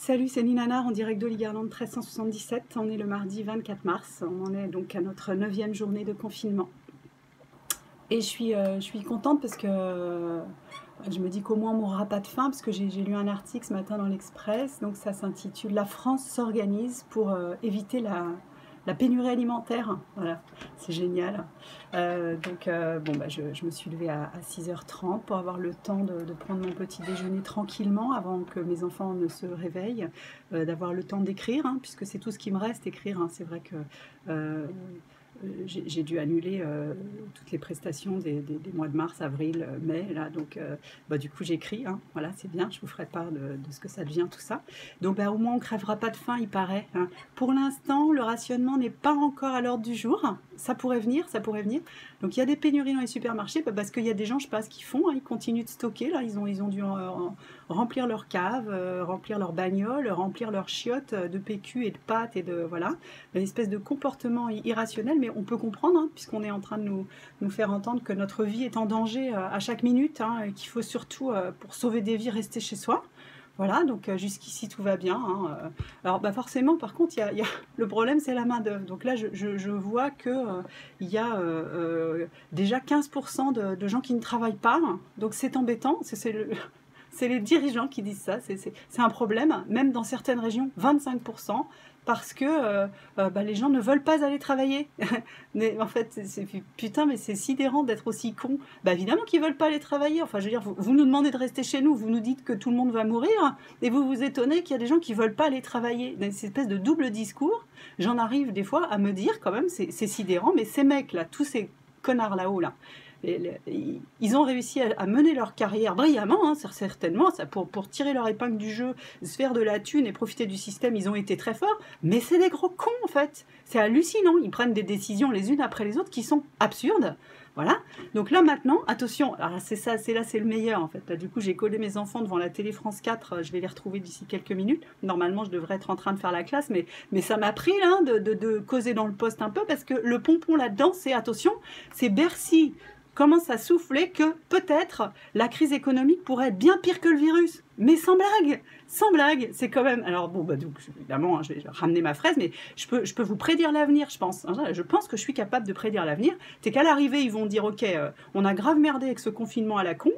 Salut, c'est Ninana en direct d'Oligarland 1377. On est le mardi 24 mars. On en est donc à notre 9e journée de confinement. Et je suis contente parce que je me dis qu'au moins on mourra pas de faim, parce que j'ai lu un article ce matin dans l'Express. Donc ça s'intitule « La France s'organise pour éviter la pénurie alimentaire ». Voilà, c'est génial. Bon, bah, je me suis levée à 6h30 pour avoir le temps de prendre mon petit déjeuner tranquillement avant que mes enfants ne se réveillent, d'avoir le temps d'écrire, hein, puisque c'est tout ce qui me reste, écrire. Hein. C'est vrai que j'ai dû annuler toutes les prestations des mois de mars, avril, mai, là, donc bah, du coup j'écris, hein, voilà, c'est bien, je vous ferai part de ce que ça devient tout ça. Donc bah, au moins on ne crèvera pas de faim, il paraît. Hein. Pour l'instant, le rationnement n'est pas encore à l'ordre du jour, ça pourrait venir, ça pourrait venir. Donc il y a des pénuries dans les supermarchés, bah, parce qu'il y a des gens, je ne sais pas ce qu'ils font, hein, ils continuent de stocker, là, ils ont dû remplir leur cave, remplir leur bagnole, remplir leurs chiottes de PQ et de pâtes et de, voilà, une espèce de comportement irrationnel, mais on peut comprendre, hein, puisqu'on est en train de nous faire entendre que notre vie est en danger à chaque minute, hein, et qu'il faut surtout, pour sauver des vies, rester chez soi. Voilà, donc jusqu'ici tout va bien. Hein. Alors bah forcément, par contre, le problème, c'est la main-d'œuvre. Donc là, je vois qu'il y a déjà 15% de gens qui ne travaillent pas. Donc c'est embêtant, c'est les dirigeants qui disent ça, c'est un problème, même dans certaines régions, 25%, parce que bah, les gens ne veulent pas aller travailler. Mais en fait, putain, mais c'est sidérant d'être aussi con. Bah évidemment qu'ils ne veulent pas aller travailler. Enfin, je veux dire, vous nous demandez de rester chez nous, vous nous dites que tout le monde va mourir, et vous vous étonnez qu'il y a des gens qui ne veulent pas aller travailler. Cette espèce de double discours, j'en arrive des fois à me dire, quand même, c'est sidérant, mais ces mecs-là, tous ces connards là-haut, là, ils ont réussi à mener leur carrière brillamment, hein, certainement, ça, pour tirer leur épingle du jeu, se faire de la thune et profiter du système, ils ont été très forts, mais c'est des gros cons en fait, c'est hallucinant, ils prennent des décisions les unes après les autres qui sont absurdes. Voilà, donc là maintenant, attention, alors c'est le meilleur en fait. Là, du coup, j'ai collé mes enfants devant la télé France 4, je vais les retrouver d'ici quelques minutes. Normalement, je devrais être en train de faire la classe, mais ça m'a pris là de causer dans le poste un peu, parce que le pompon là-dedans, c'est, attention, c'est Bercy commence à souffler que peut-être la crise économique pourrait être bien pire que le virus. Mais sans blague, c'est quand même... Alors bon, bah, donc, évidemment, hein, je vais ramener ma fraise, mais je peux vous prédire l'avenir, je pense. Je pense que je suis capable de prédire l'avenir. C'est qu'à l'arrivée, ils vont dire, ok, on a grave merdé avec ce confinement à la con,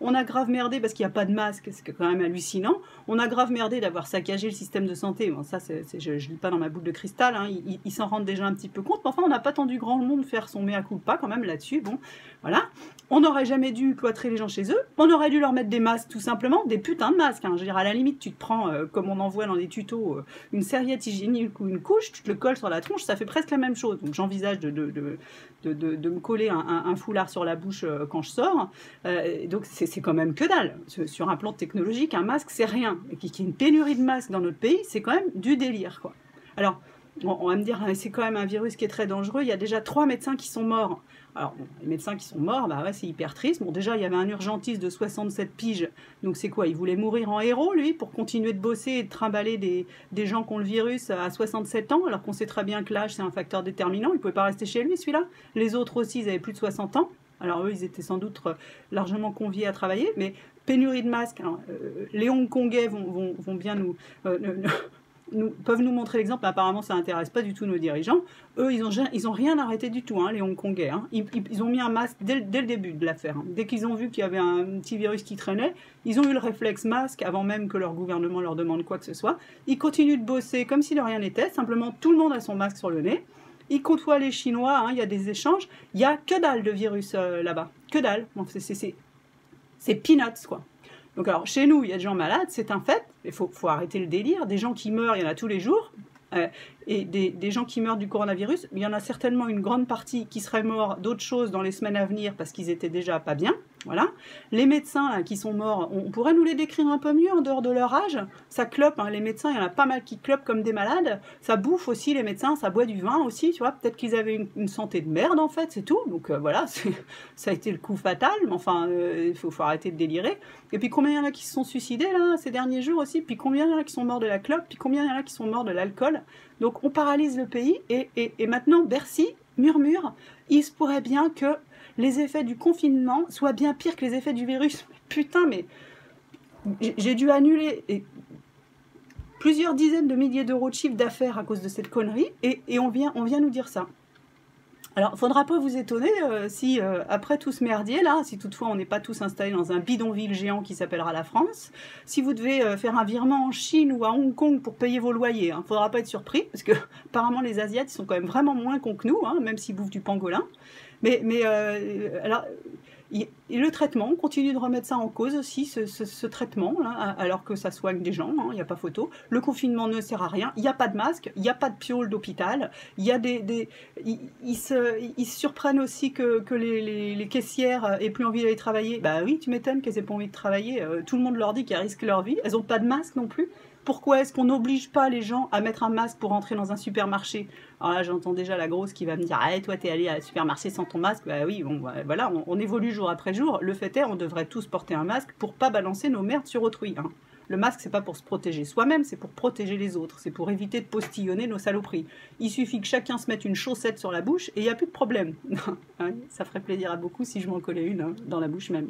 on a grave merdé parce qu'il n'y a pas de masque, c'est quand même hallucinant, on a grave merdé d'avoir saccagé le système de santé. Bon, ça, je ne lis pas dans ma boule de cristal, hein, ils s'en rendent déjà un petit peu compte, mais enfin, on n'a pas attendu grand monde faire son mea culpa quand même là-dessus, bon, voilà. On n'aurait jamais dû cloîtrer les gens chez eux, on aurait dû leur mettre des masques tout simplement, des putains de masques. Hein. Je veux dire, à la limite, tu te prends, comme on en voit dans les tutos, une serviette hygiénique ou une couche, tu te le colles sur la tronche, ça fait presque la même chose. Donc j'envisage de me coller un foulard sur la bouche quand je sors. Donc c'est quand même que dalle. Sur un plan technologique, un masque, c'est rien. Et qu'il y ait une pénurie de masques dans notre pays, c'est quand même du délire, quoi. Alors, on va me dire, c'est quand même un virus qui est très dangereux. Il y a déjà 3 médecins qui sont morts. Alors, bon, les médecins qui sont morts, bah ouais, c'est hyper triste. Bon, déjà, il y avait un urgentiste de 67 piges. Donc, c'est quoi? Il voulait mourir en héros, lui, pour continuer de bosser et de trimballer des gens qui ont le virus à 67 ans, alors qu'on sait très bien que l'âge, c'est un facteur déterminant. Il ne pouvait pas rester chez lui, celui-là. Les autres aussi, ils avaient plus de 60 ans. Alors, eux, ils étaient sans doute largement conviés à travailler. Mais pénurie de masques. Alors, les Hongkongais vont bien peuvent nous montrer l'exemple, mais apparemment ça n'intéresse pas du tout nos dirigeants. Eux, ils ont rien arrêté du tout, hein, les Hongkongais. Hein. Ils ont mis un masque dès le début de l'affaire. Hein. Dès qu'ils ont vu qu'il y avait un petit virus qui traînait, ils ont eu le réflexe masque avant même que leur gouvernement leur demande quoi que ce soit. Ils continuent de bosser comme si de rien n'était, simplement tout le monde a son masque sur le nez. Ils côtoient les Chinois, hein, il y a des échanges. Il n'y a que dalle de virus là-bas, que dalle. Bon, c'est peanuts, quoi. Donc alors, chez nous, il y a des gens malades, c'est un fait, il faut arrêter le délire, des gens qui meurent, il y en a tous les jours, et des gens qui meurent du coronavirus, il y en a certainement une grande partie qui seraient morts d'autres choses dans les semaines à venir parce qu'ils étaient déjà pas bien, voilà. Les médecins là, qui sont morts, on pourrait nous les décrire un peu mieux en dehors de leur âge, ça clope, hein, les médecins, il y en a pas mal qui clopent comme des malades, ça bouffe aussi les médecins, ça boit du vin aussi, tu vois, peut-être qu'ils avaient une santé de merde en fait, c'est tout, donc voilà, ça a été le coup fatal, mais enfin, il faut arrêter de délirer. Et puis combien il y en a qui se sont suicidés là, ces derniers jours aussi, puis combien il y en a qui sont morts de la clope, puis combien il y en a qui sont morts de l'alcool. Donc on paralyse le pays et maintenant Bercy murmure, il se pourrait bien que les effets du confinement soient bien pires que les effets du virus. Putain, mais j'ai dû annuler plusieurs dizaines de milliers d'euros de chiffre d'affaires à cause de cette connerie, et on vient nous dire ça. Alors, il ne faudra pas vous étonner si, après tout ce merdier, là, si toutefois on n'est pas tous installés dans un bidonville géant qui s'appellera la France, si vous devez faire un virement en Chine ou à Hong Kong pour payer vos loyers, il ne faudra pas être surpris, parce que apparemment les Asiates sont quand même vraiment moins cons que nous, hein, même s'ils bouffent du pangolin. Alors, et le traitement, on continue de remettre ça en cause aussi, ce traitement, là, alors que ça soigne des gens, il n'y a pas photo. Le confinement ne sert à rien, il n'y a pas de masque, il n'y a pas de piole d'hôpital, il y a ils se surprennent aussi que les caissières aient plus envie d'aller travailler. Bah oui, tu m'étonnes qu'elles aient pas envie de travailler, tout le monde leur dit qu'elles risquent leur vie, elles n'ont pas de masque non plus. Pourquoi est-ce qu'on n'oblige pas les gens à mettre un masque pour entrer dans un supermarché? Alors là, j'entends déjà la grosse qui va me dire « Ah, toi, t'es allé à un supermarché sans ton masque ?» Bah oui, bon, bah, voilà, on évolue jour après jour. Le fait est, on devrait tous porter un masque pour pas balancer nos merdes sur autrui. Hein. Le masque, c'est pas pour se protéger soi-même, c'est pour protéger les autres. C'est pour éviter de postillonner nos saloperies. Il suffit que chacun se mette une chaussette sur la bouche et il n'y a plus de problème. Hein, ça ferait plaisir à beaucoup si je m'en collais une hein, dans la bouche même.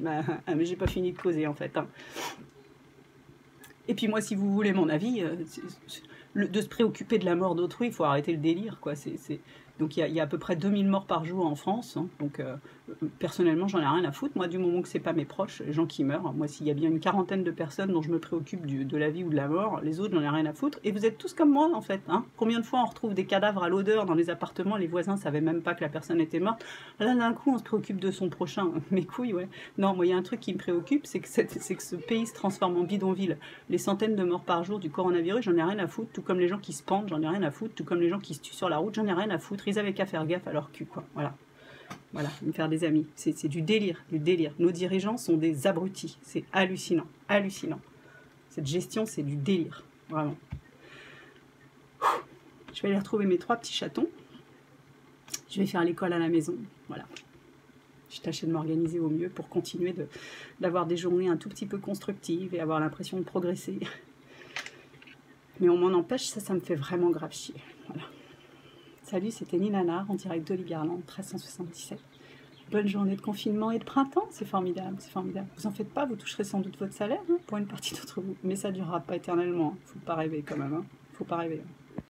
Mais j'ai pas fini de causer, en fait. Hein. Et puis moi, si vous voulez mon avis, de se préoccuper de la mort d'autrui, il faut arrêter le délire, quoi. Donc il y a à peu près 2000 morts par jour en France. Hein. Donc personnellement, j'en ai rien à foutre. Moi, du moment que c'est pas mes proches, les gens qui meurent. Moi, s'il y a bien une quarantaine de personnes dont je me préoccupe de la vie ou de la mort, les autres, j'en ai rien à foutre. Et vous êtes tous comme moi, en fait. Hein. Combien de fois on retrouve des cadavres à l'odeur dans les appartements, les voisins savaient même pas que la personne était morte. Là, d'un coup, on se préoccupe de son prochain. Mes couilles, ouais. Non, moi, il y a un truc qui me préoccupe, c'est que ce pays se transforme en bidonville. Les centaines de morts par jour du coronavirus, j'en ai rien à foutre. Tout comme les gens qui se pendent, j'en ai rien à foutre. Tout comme les gens qui se tuent sur la route, j'en ai rien à foutre. Ils avaient qu'à faire gaffe à leur cul, quoi. Voilà. Voilà, me faire des amis. C'est du délire, du délire. Nos dirigeants sont des abrutis. C'est hallucinant, hallucinant. Cette gestion, c'est du délire, vraiment. Je vais aller retrouver mes 3 petits chatons. Je vais faire l'école à la maison, voilà. Je tâchais de m'organiser au mieux pour continuer d'avoir des journées un tout petit peu constructives et avoir l'impression de progresser. Mais on m'en empêche, ça me fait vraiment grave chier, voilà. Salut, c'était Nina Nard, en direct d'Olivierland, 1377. Bonne journée de confinement et de printemps, c'est formidable, c'est formidable. Vous en faites pas, vous toucherez sans doute votre salaire, hein, pour une partie d'entre vous. Mais ça ne durera pas éternellement, hein. Faut pas rêver quand même, hein. Faut pas rêver.